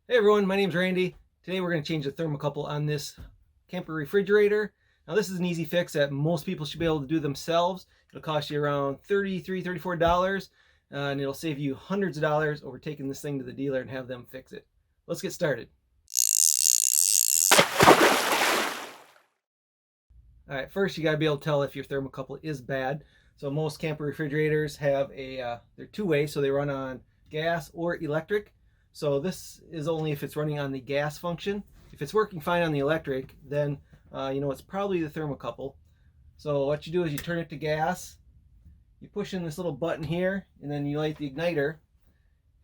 Hey everyone, my name's Randy. Today we're going to change the thermocouple on this camper refrigerator. Now this is an easy fix that most people should be able to do themselves. It'll cost you around $34, and it'll save you hundreds of dollars over taking this thing to the dealer and have them fix it. Let's get started. Alright, first you got to be able to tell if your thermocouple is bad. So most camper refrigerators have they're two-way, so they run on gas or electric. So this is only if it's running on the gas function. If it's working fine on the electric, then it's probably the thermocouple. So what you do is you turn it to gas, you push in this little button here, and then you light the igniter.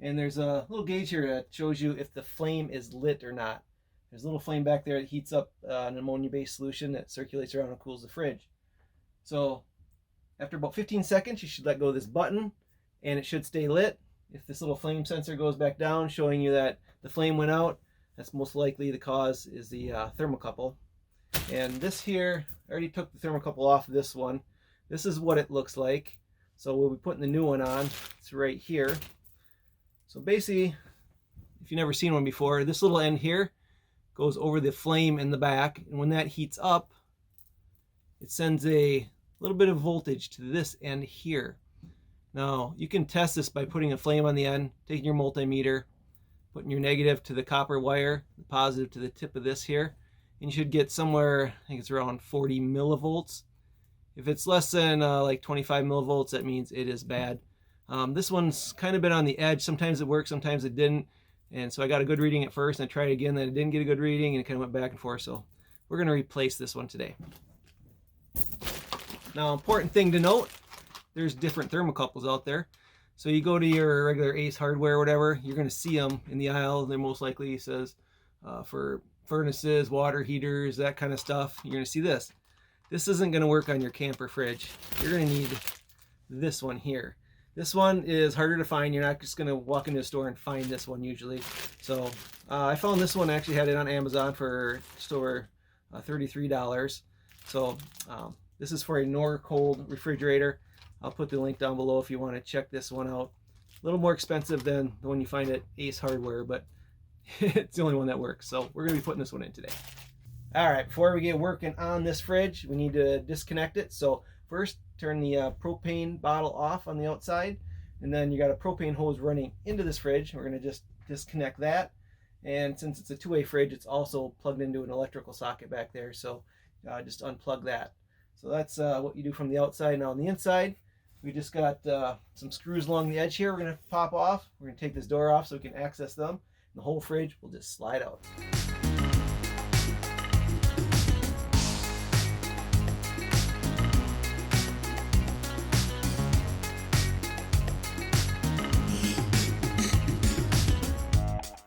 And there's a little gauge here that shows you if the flame is lit or not. There's a little flame back there that heats up an ammonia-based solution that circulates around and cools the fridge. So after about 15 seconds, you should let go of this button, and it should stay lit. If this little flame sensor goes back down, showing you that the flame went out, that's most likely the cause is the thermocouple. And this here, I already took the thermocouple off of this one. This is what it looks like. So we'll be putting the new one on. It's right here. So basically, if you've never seen one before, this little end here goes over the flame in the back, and when that heats up, it sends a little bit of voltage to this end here. Now you can test this by putting a flame on the end, taking your multimeter, putting your negative to the copper wire, the positive to the tip of this here, and you should get somewhere, I think it's around 40 millivolts. If it's less than like 25 millivolts, that means it is bad. This one's kind of been on the edge. Sometimes it worked, sometimes it didn't. And so I got a good reading at first, and I tried again, then it didn't get a good reading, and it kind of went back and forth. So we're going to replace this one today. Now, important thing to note, there's different thermocouples out there. So you go to your regular Ace Hardware or whatever, you're going to see them in the aisle. They're most likely says for furnaces, water heaters, that kind of stuff. You're going to see this. This isn't going to work on your camper fridge. You're going to need this one here. This one is harder to find. You're not just going to walk into a store and find this one usually. So I found this one, actually had it on Amazon for just over $33. So this is for a Norcold refrigerator. I'll put the link down below if you want to check this one out. A little more expensive than the one you find at Ace Hardware, but it's the only one that works. So we're going to be putting this one in today. All right, before we get working on this fridge, we need to disconnect it. So first, turn the propane bottle off on the outside, and then you got a propane hose running into this fridge. We're going to just disconnect that. And since it's a two-way fridge, it's also plugged into an electrical socket back there. So just unplug that. So that's what you do from the outside. Now on the inside, we just got some screws along the edge here we're going to pop off. We're going to take this door off so we can access them. And the whole fridge will just slide out.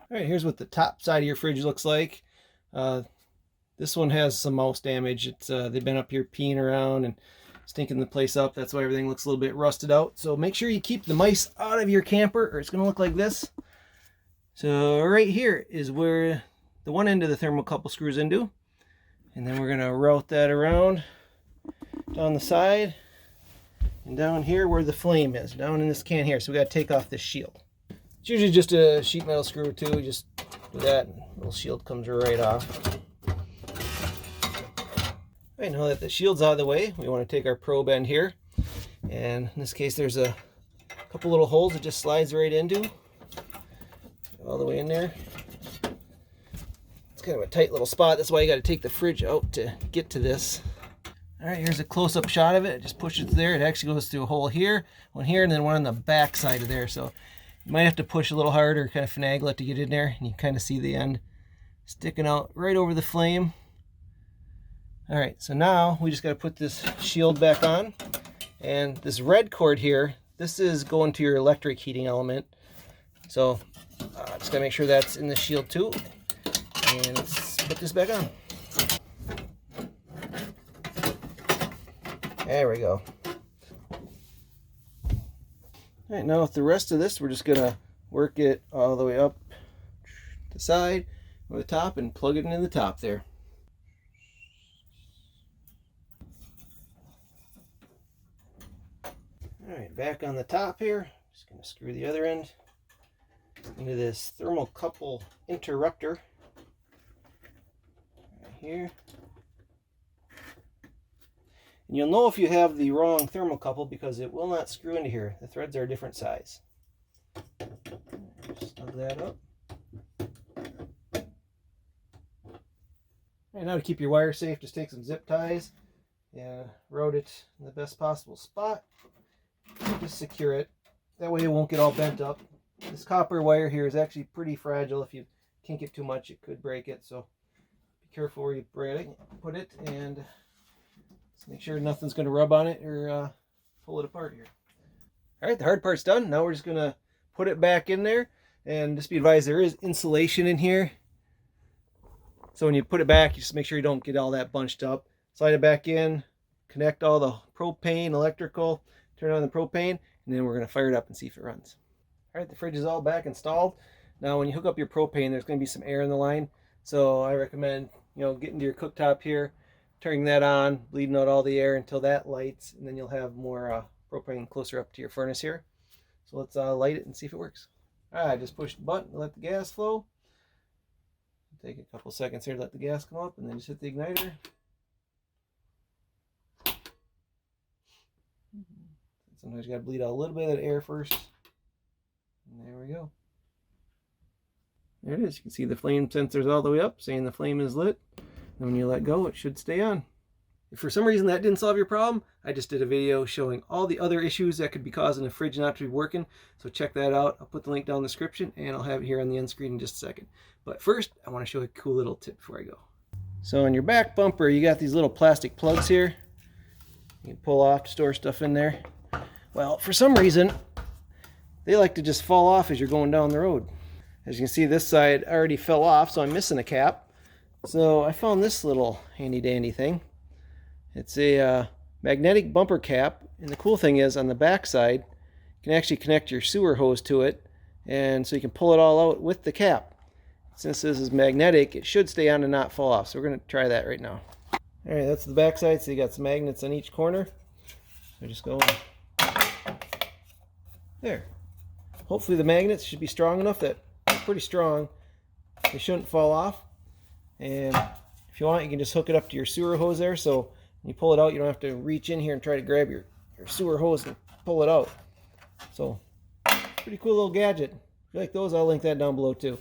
All right, here's what the top side of your fridge looks like. This one has some mouse damage. They've been up here peeing around and stinking the place up. That's why everything looks a little bit rusted out. So make sure you keep the mice out of your camper, or it's going to look like this. So right here is where the one end of the thermocouple screws into. And then we're going to route that around down the side and down here where the flame is, down in this can here. So we got to take off this shield. It's usually just a sheet metal screw too. Just do that, and the little shield comes right off. All right, now that the shield's out of the way, we want to take our probe end here, and in this case there's a couple little holes it just slides right into, all the way in there. It's kind of a tight little spot. That's why you got to take the fridge out to get to this. All right, here's a close-up shot of it. It just pushes there. It actually goes through a hole here, one here, and then one on the back side of there. So you might have to push a little harder, kind of finagle it to get in there, and you kind of see the end sticking out right over the flame. All right, so now we just got to put this shield back on, and this red cord here, this is going to your electric heating element. So just got to make sure that's in the shield too, and let's put this back on. There we go. All right, now with the rest of this, we're just gonna work it all the way up the side or the top and plug it into the top there. All right, back on the top here, just gonna screw the other end into this thermocouple interrupter right here. And you'll know if you have the wrong thermocouple because it will not screw into here. The threads are a different size. Just snug that up. And now to keep your wire safe, just take some zip ties and route it in the best possible spot. Just secure it. That way it won't get all bent up. This copper wire here is actually pretty fragile. If you kink it too much, it could break it. So be careful where you put it, and just make sure nothing's going to rub on it or pull it apart here. All right, the hard part's done. Now we're just going to put it back in there, and just be advised there is insulation in here. So when you put it back, you just make sure you don't get all that bunched up. Slide it back in, connect all the propane, electrical, turn on the propane, and then we're going to fire it up and see if it runs. All right, the fridge is all back installed. Now when you hook up your propane, there's going to be some air in the line. So I recommend, getting to your cooktop here, turning that on, bleeding out all the air until that lights, and then you'll have more propane closer up to your furnace here. So let's light it and see if it works. All right, just push the button to let the gas flow. Take a couple seconds here to let the gas come up, and then just hit the igniter. Sometimes you got to bleed out a little bit of that air first. And there we go. There it is. You can see the flame sensors all the way up saying the flame is lit. And when you let go, it should stay on. If for some reason that didn't solve your problem, I just did a video showing all the other issues that could be causing a fridge not to be working. So check that out. I'll put the link down in the description, and I'll have it here on the end screen in just a second. But first, I want to show a cool little tip before I go. So on your back bumper, you got these little plastic plugs here. You can pull off to store stuff in there. Well, for some reason, they like to just fall off as you're going down the road. As you can see, this side already fell off, so I'm missing a cap. So I found this little handy dandy thing. It's a magnetic bumper cap, and the cool thing is on the back side, you can actually connect your sewer hose to it, and so you can pull it all out with the cap. Since this is magnetic, it should stay on and not fall off. So we're going to try that right now. All right, that's the back side. So you got some magnets on each corner. So just go there. Hopefully the magnets should be strong enough that they're pretty strong. They shouldn't fall off. And if you want, you can just hook it up to your sewer hose there. So when you pull it out, you don't have to reach in here and try to grab your sewer hose and pull it out. So pretty cool little gadget. If you like those, I'll link that down below too.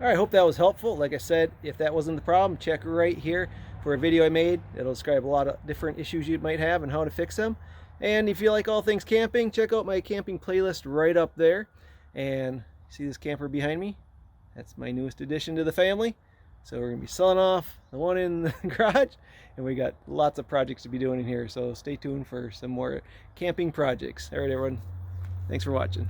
All right, hope that was helpful. Like I said, if that wasn't the problem, check right here for a video I made. It'll describe a lot of different issues you might have and how to fix them. And if you like all things camping, check out my camping playlist right up there. And see this camper behind me? That's my newest addition to the family. So we're gonna be selling off the one in the garage, and we got lots of projects to be doing in here. So stay tuned for some more camping projects. All right, everyone. Thanks for watching.